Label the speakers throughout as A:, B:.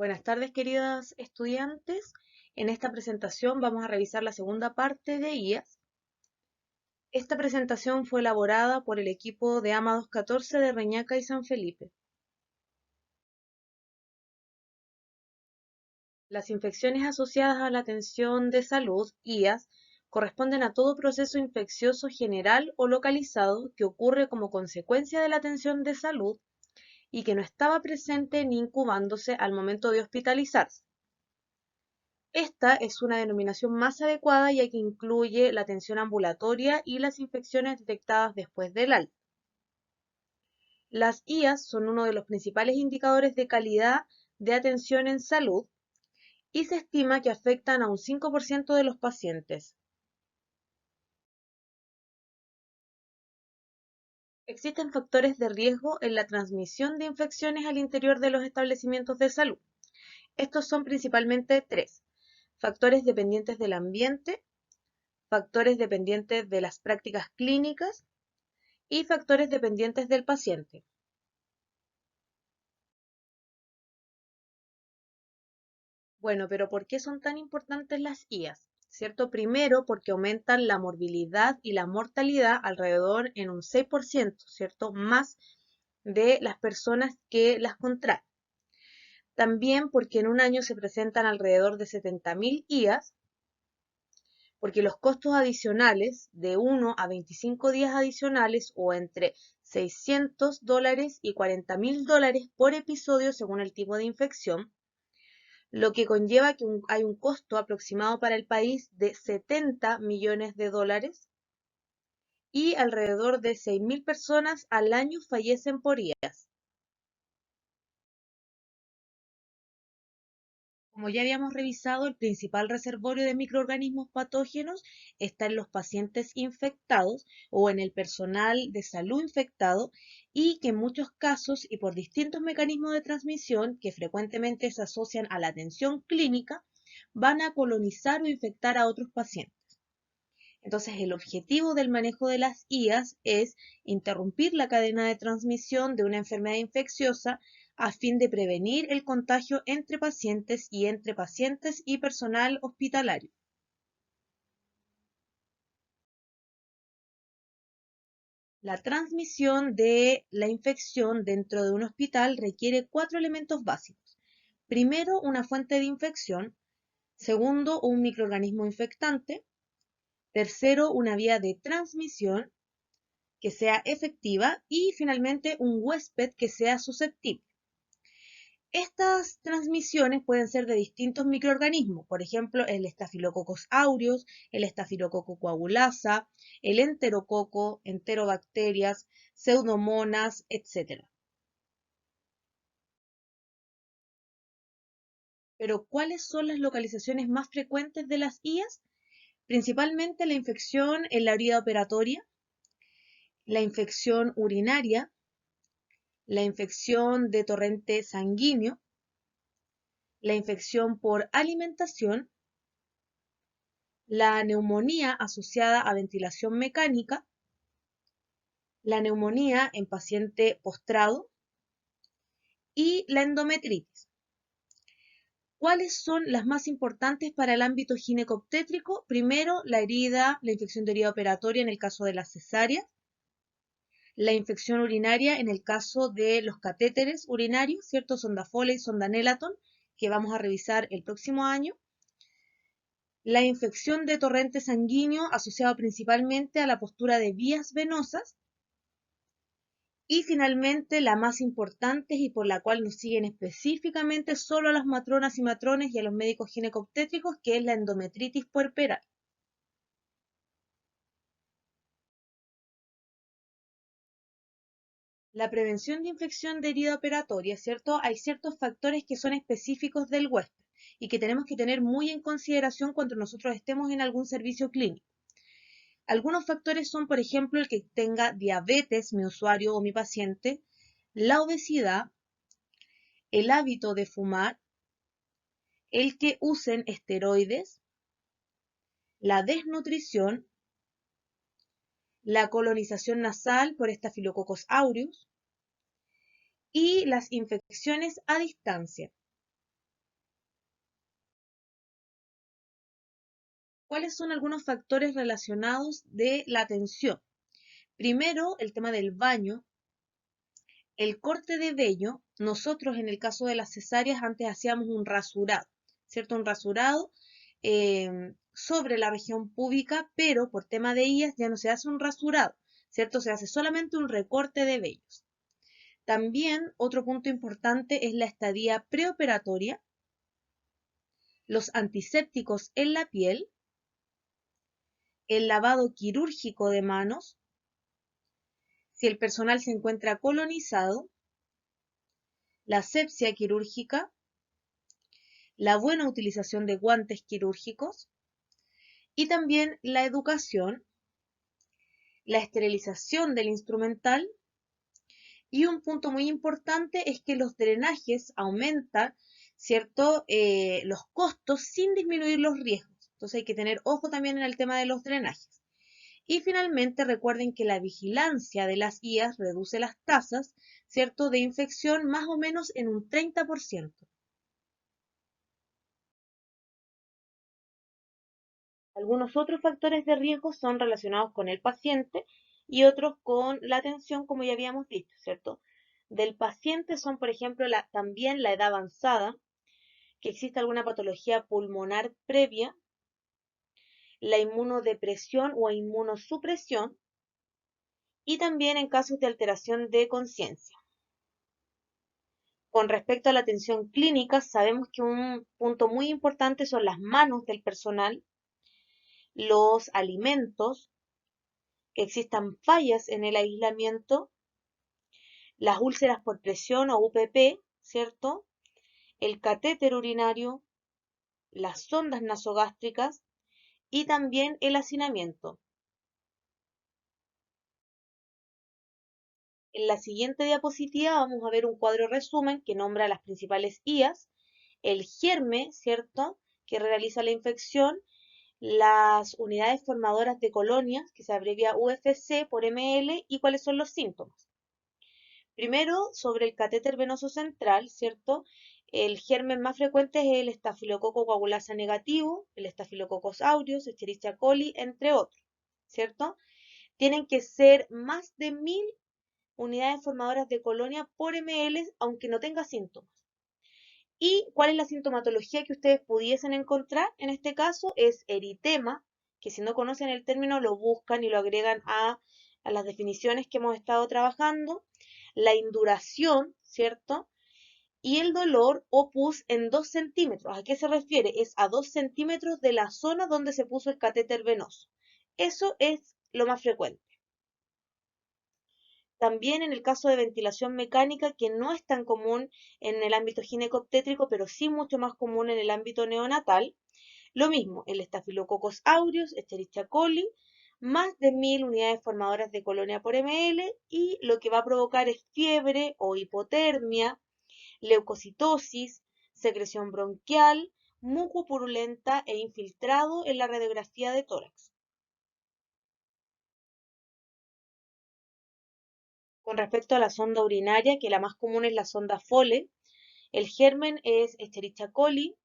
A: Buenas tardes, queridas estudiantes. En esta presentación vamos a revisar la segunda parte de IAS. Esta presentación fue elaborada por el equipo de AMA 214 de Reñaca y San Felipe. Las infecciones asociadas a la atención de salud, IAS, corresponden a todo proceso infeccioso general o localizado que ocurre como consecuencia de la atención de salud y que no estaba presente ni incubándose al momento de hospitalizarse. Esta es una denominación más adecuada ya que incluye la atención ambulatoria y las infecciones detectadas después del alta. Las IAS son uno de los principales indicadores de calidad de atención en salud y se estima que afectan a un 5% de los pacientes. Existen factores de riesgo en la transmisión de infecciones al interior de los establecimientos de salud. Estos son principalmente tres: factores dependientes del ambiente, factores dependientes de las prácticas clínicas y factores dependientes del paciente. Bueno, pero ¿por qué son tan importantes las IAS? ¿Cierto? Primero, porque aumentan la morbilidad y la mortalidad alrededor en un 6%, ¿cierto? Más de las personas que las contraen. También porque en un año se presentan alrededor de 70.000 IAS, porque los costos adicionales de 1 a 25 días adicionales o entre $600 y $40.000 por episodio según el tipo de infección, lo que conlleva que hay un costo aproximado para el país de 70 millones de dólares y alrededor de 6.000 personas al año fallecen por IAS. Como ya habíamos revisado, el principal reservorio de microorganismos patógenos está en los pacientes infectados o en el personal de salud infectado y que en muchos casos y por distintos mecanismos de transmisión que frecuentemente se asocian a la atención clínica, van a colonizar o infectar a otros pacientes. Entonces, el objetivo del manejo de las IAS es interrumpir la cadena de transmisión de una enfermedad infecciosa a fin de prevenir el contagio entre pacientes y personal hospitalario. La transmisión de la infección dentro de un hospital requiere 4 elementos básicos. Primero, una fuente de infección. Segundo, un microorganismo infectante. Tercero, una vía de transmisión que sea efectiva y finalmente un huésped que sea susceptible. Estas transmisiones pueden ser de distintos microorganismos, por ejemplo, el Staphylococcus aureus, el Staphylococcus coagulasa, el enterococo, enterobacterias, pseudomonas, etc. Pero, ¿cuáles son las localizaciones más frecuentes de las IAS? Principalmente la infección en la vía operatoria, la infección urinaria, la infección de torrente sanguíneo, la infección por alimentación, la neumonía asociada a ventilación mecánica, la neumonía en paciente postrado y la endometritis. ¿Cuáles son las más importantes para el ámbito ginecobstétrico? Primero, la infección de herida operatoria en el caso de la cesárea, la infección urinaria en el caso de los catéteres urinarios, ¿cierto? Sonda Foley, sonda Nelaton, que vamos a revisar el próximo año. La infección de torrente sanguíneo asociado principalmente a la postura de vías venosas. Y finalmente, la más importante y por la cual nos siguen específicamente solo a las matronas y matrones y a los médicos ginecobstétricos, que es la endometritis puerperal. La prevención de infección de herida operatoria, ¿cierto? Hay ciertos factores que son específicos del huésped y que tenemos que tener muy en consideración cuando nosotros estemos en algún servicio clínico. Algunos factores son, por ejemplo, el que tenga diabetes, mi usuario o mi paciente, la obesidad, el hábito de fumar, el que usen esteroides, la desnutrición, la colonización nasal por Staphylococcus aureus y las infecciones a distancia. ¿cuáles son algunos factores relacionados de la atención? Primero, el tema del baño, el corte de vello. Nosotros en el caso de las cesáreas antes hacíamos un rasurado, ¿cierto? Un rasurado sobre la región púbica, pero por tema de IAS ya no se hace un rasurado, ¿cierto? Se hace solamente un recorte de vellos. También otro punto importante es la estadía preoperatoria, los antisépticos en la piel, el lavado quirúrgico de manos, si el personal se encuentra colonizado, la asepsia quirúrgica, la buena utilización de guantes quirúrgicos y también la educación, la esterilización del instrumental. Y un punto muy importante es que los drenajes aumentan, ¿cierto? Los costos sin disminuir los riesgos. Entonces hay que tener ojo también en el tema de los drenajes. Y finalmente recuerden que la vigilancia de las IAS reduce las tasas, ¿cierto?, de infección más o menos en un 30%. Algunos otros factores de riesgo son relacionados con el paciente y otros con la atención, como ya habíamos dicho, ¿cierto? Del paciente son, por ejemplo, también la edad avanzada, que existe alguna patología pulmonar previa, la inmunodepresión o inmunosupresión, y también en casos de alteración de conciencia. Con respecto a la atención clínica, sabemos que un punto muy importante son las manos del personal, los alimentos, que existan fallas en el aislamiento, las úlceras por presión o UPP, ¿cierto? El catéter urinario, las sondas nasogástricas y también el hacinamiento. En la siguiente diapositiva vamos a ver un cuadro resumen que nombra las principales IAS, el germe, ¿cierto?, que realiza la infección, las unidades formadoras de colonias, que se abrevia UFC por ml, y cuáles son los síntomas. Primero, sobre el catéter venoso central, ¿cierto? El germen más frecuente es el estafilococo coagulasa negativo, el estafilococcus aureus, Escherichia coli, entre otros, ¿cierto? Tienen que ser más de 1000 unidades formadoras de colonia por ml, aunque no tenga síntomas. ¿Y cuál es la sintomatología que ustedes pudiesen encontrar? En este caso es eritema, que si no conocen el término lo buscan y lo agregan a las definiciones que hemos estado trabajando. La induración, ¿cierto? Y el dolor o pus en 2 centímetros. ¿A qué se refiere? Es a 2 centímetros de la zona donde se puso el catéter venoso. Eso es lo más frecuente. También en el caso de ventilación mecánica, que no es tan común en el ámbito ginecobstétrico, pero sí mucho más común en el ámbito neonatal, lo mismo, el estafilococcus aureus, Escherichia coli, más de 1000 unidades formadoras de colonia por ml, y lo que va a provocar es fiebre o hipotermia, leucocitosis, secreción bronquial, muco purulenta e infiltrado en la radiografía de tórax. Con respecto a la sonda urinaria, que la más común es la sonda Foley, el germen es Escherichia coli,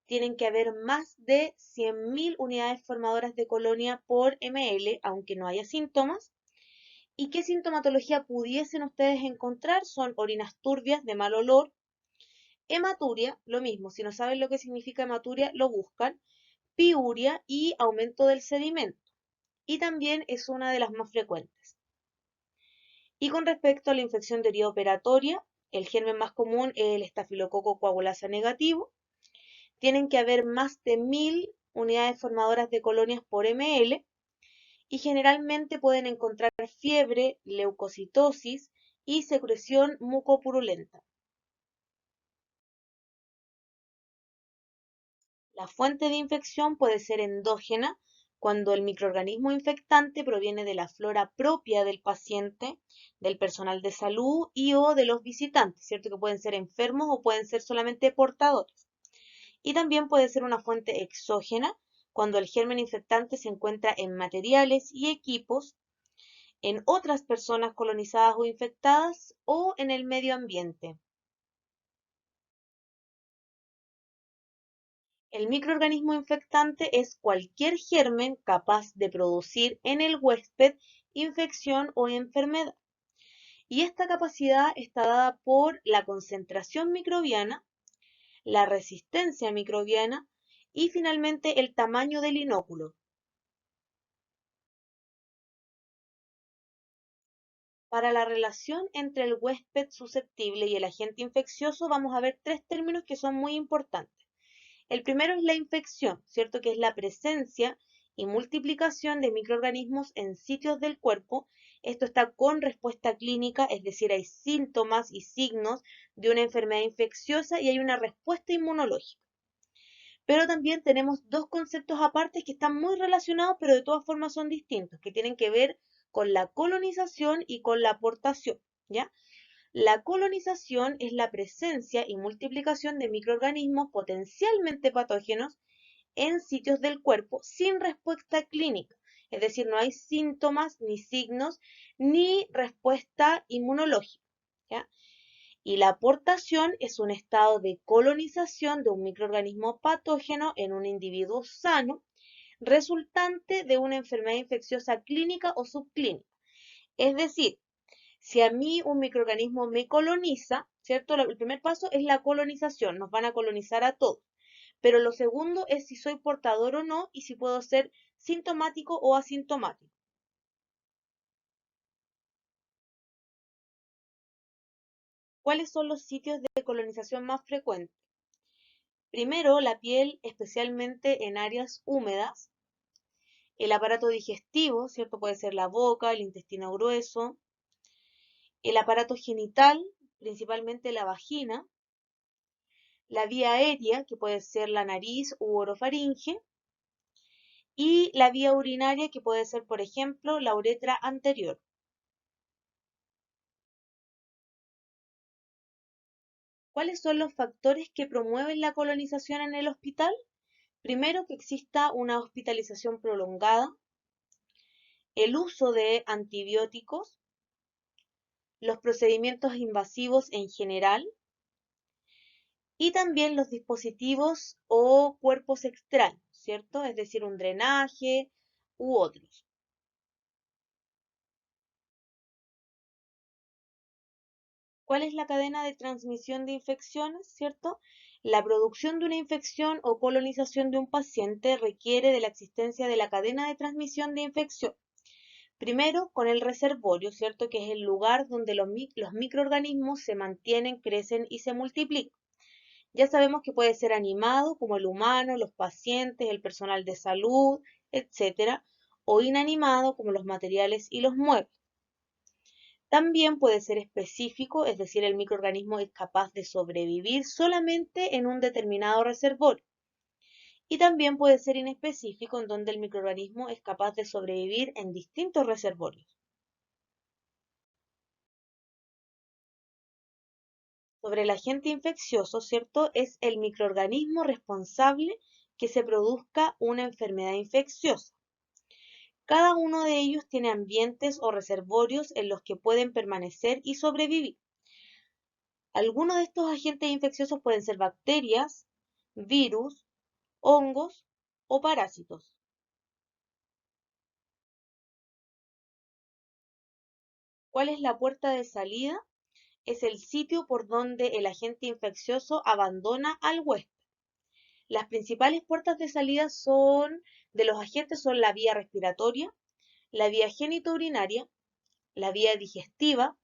A: tienen que haber más de 100.000 unidades formadoras de colonia por ml, aunque no haya síntomas. ¿Y qué sintomatología pudiesen ustedes encontrar? Son orinas turbias de mal olor, hematuria, lo mismo, si no saben lo que significa hematuria, lo buscan, piuria y aumento del sedimento. Y también es una de las más frecuentes. Y con respecto a la infección de vía operatoria, el germen más común es el estafilococo coagulasa negativo. Tienen que haber más de 1000 unidades formadoras de colonias por ml y generalmente pueden encontrar fiebre, leucocitosis y secreción mucopurulenta. La fuente de infección puede ser endógena, cuando el microorganismo infectante proviene de la flora propia del paciente, del personal de salud y o de los visitantes, ¿cierto? Que pueden ser enfermos o pueden ser solamente portadores. Y también puede ser una fuente exógena, cuando el germen infectante se encuentra en materiales y equipos, en otras personas colonizadas o infectadas o en el medio ambiente. El microorganismo infectante es cualquier germen capaz de producir en el huésped infección o enfermedad. Y esta capacidad está dada por la concentración microbiana, la resistencia microbiana y finalmente el tamaño del inóculo. Para la relación entre el huésped susceptible y el agente infeccioso vamos a ver tres términos que son muy importantes. El primero es la infección, ¿cierto? Que es la presencia y multiplicación de microorganismos en sitios del cuerpo. Esto está con respuesta clínica, es decir, hay síntomas y signos de una enfermedad infecciosa y hay una respuesta inmunológica. Pero también tenemos dos conceptos aparte que están muy relacionados, pero de todas formas son distintos, que tienen que ver con la colonización y con la aportación, ¿ya? La colonización es la presencia y multiplicación de microorganismos potencialmente patógenos en sitios del cuerpo sin respuesta clínica. Es decir, no hay síntomas, ni signos, ni respuesta inmunológica, ¿ya? Y la aportación es un estado de colonización de un microorganismo patógeno en un individuo sano, resultante de una enfermedad infecciosa clínica o subclínica. Es decir, si a mí un microorganismo me coloniza, ¿cierto? El primer paso es la colonización, nos van a colonizar a todos. Pero lo segundo es si soy portador o no y si puedo ser sintomático o asintomático. ¿Cuáles son los sitios de colonización más frecuentes? Primero, la piel, especialmente en áreas húmedas. El aparato digestivo, ¿cierto? Puede ser la boca, el intestino grueso. El aparato genital, principalmente la vagina. La vía aérea, que puede ser la nariz u orofaringe. Y la vía urinaria, que puede ser, por ejemplo, la uretra anterior. ¿Cuáles son los factores que promueven la colonización en el hospital? Primero, que exista una hospitalización prolongada, el uso de antibióticos, los procedimientos invasivos en general y también los dispositivos o cuerpos extraños, ¿cierto? Es decir, un drenaje u otros. ¿Cuál es la cadena de transmisión de infecciones, cierto? La producción de una infección o colonización de un paciente requiere de la existencia de la cadena de transmisión de infección. Primero, con el reservorio, ¿cierto? Que es el lugar donde los microorganismos se mantienen, crecen y se multiplican. Ya sabemos que puede ser animado, como el humano, los pacientes, el personal de salud, etcétera, o inanimado, como los materiales y los muebles. También puede ser específico, es decir, el microorganismo es capaz de sobrevivir solamente en un determinado reservorio. Y también puede ser inespecífico, en donde el microorganismo es capaz de sobrevivir en distintos reservorios. Sobre el agente infeccioso, ¿cierto? Es el microorganismo responsable que se produzca una enfermedad infecciosa. Cada uno de ellos tiene ambientes o reservorios en los que pueden permanecer y sobrevivir. Algunos de estos agentes infecciosos pueden ser bacterias, virus, hongos o parásitos. ¿Cuál es la puerta de salida? Es el sitio por donde el agente infeccioso abandona al huésped. Las principales puertas de salida de los agentes son la vía respiratoria, la vía genitourinaria, la vía digestiva,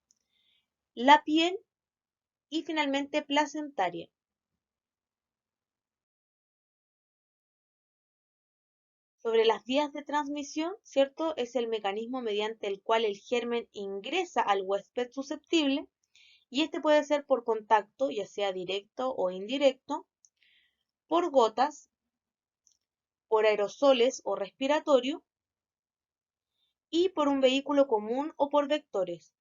A: la piel y finalmente placentaria. Sobre las vías de transmisión, ¿cierto? Es el mecanismo mediante el cual el germen ingresa al huésped susceptible y este puede ser por contacto, ya sea directo o indirecto, por gotas, por aerosoles o respiratorio y por un vehículo común o por vectores.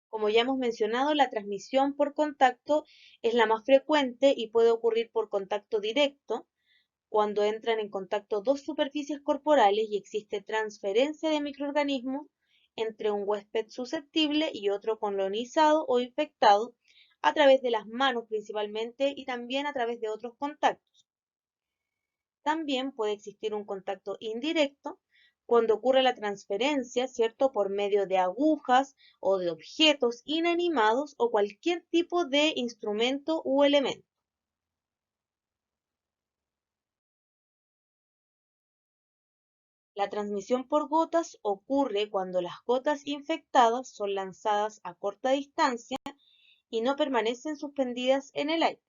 A: Como ya hemos mencionado, la transmisión por contacto es la más frecuente y puede ocurrir por contacto directo, cuando entran en contacto dos superficies corporales y existe transferencia de microorganismos entre un huésped susceptible y otro colonizado o infectado a través de las manos principalmente y también a través de otros contactos. También puede existir un contacto indirecto cuando ocurre la transferencia, ¿cierto?, por medio de agujas o de objetos inanimados o cualquier tipo de instrumento u elemento. La transmisión por gotas ocurre cuando las gotas infectadas son lanzadas a corta distancia y no permanecen suspendidas en el aire,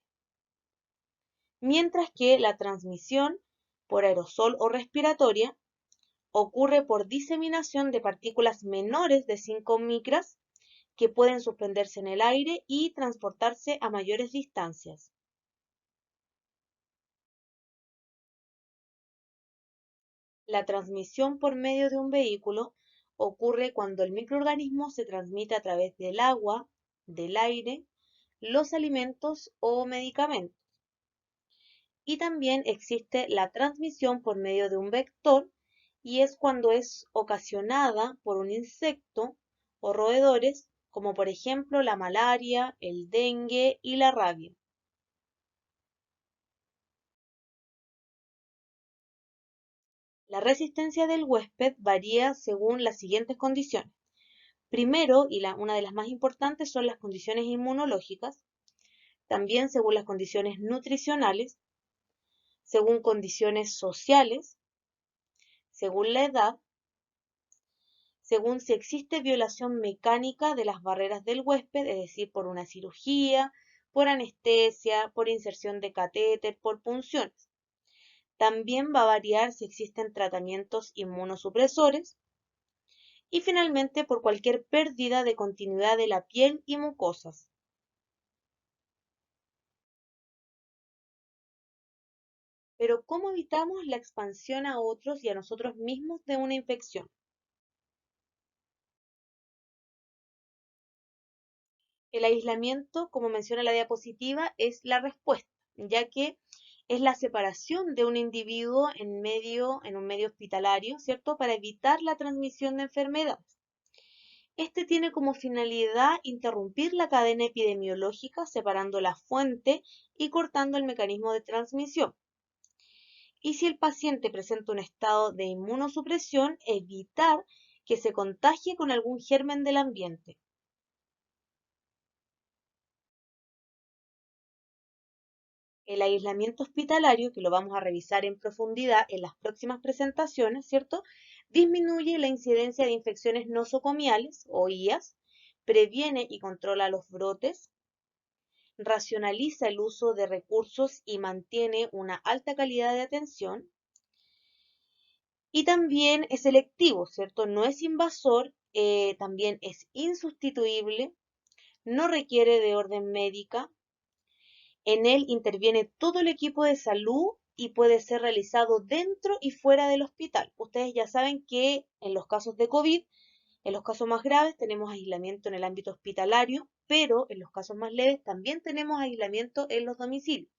A: mientras que la transmisión por aerosol o respiratoria ocurre por diseminación de partículas menores de 5 micras que pueden suspenderse en el aire y transportarse a mayores distancias. La transmisión por medio de un vehículo ocurre cuando el microorganismo se transmite a través del agua, del aire, los alimentos o medicamentos. Y también existe la transmisión por medio de un vector y es cuando es ocasionada por un insecto o roedores, como por ejemplo la malaria, el dengue y la rabia. La resistencia del huésped varía según las siguientes condiciones. Primero, y una de las más importantes, son las condiciones inmunológicas, también según las condiciones nutricionales, según condiciones sociales, según la edad, según si existe violación mecánica de las barreras del huésped, es decir, por una cirugía, por anestesia, por inserción de catéter, por punciones. También va a variar si existen tratamientos inmunosupresores y finalmente por cualquier pérdida de continuidad de la piel y mucosas. Pero ¿cómo evitamos la expansión a otros y a nosotros mismos de una infección? El aislamiento, como menciona la diapositiva, es la respuesta, ya que es la separación de un individuo en un medio hospitalario, ¿cierto?, para evitar la transmisión de enfermedades. Este tiene como finalidad interrumpir la cadena epidemiológica, separando la fuente y cortando el mecanismo de transmisión. Y si el paciente presenta un estado de inmunosupresión, evitar que se contagie con algún germen del ambiente. El aislamiento hospitalario, que lo vamos a revisar en profundidad en las próximas presentaciones, ¿cierto? Disminuye la incidencia de infecciones nosocomiales o IAS, previene y controla los brotes, racionaliza el uso de recursos y mantiene una alta calidad de atención. Y también es selectivo, ¿cierto? No es invasor, también es insustituible, no requiere de orden médica. En él interviene todo el equipo de salud y puede ser realizado dentro y fuera del hospital. Ustedes ya saben que en los casos de COVID, en los casos más graves tenemos aislamiento en el ámbito hospitalario, pero en los casos más leves también tenemos aislamiento en los domicilios.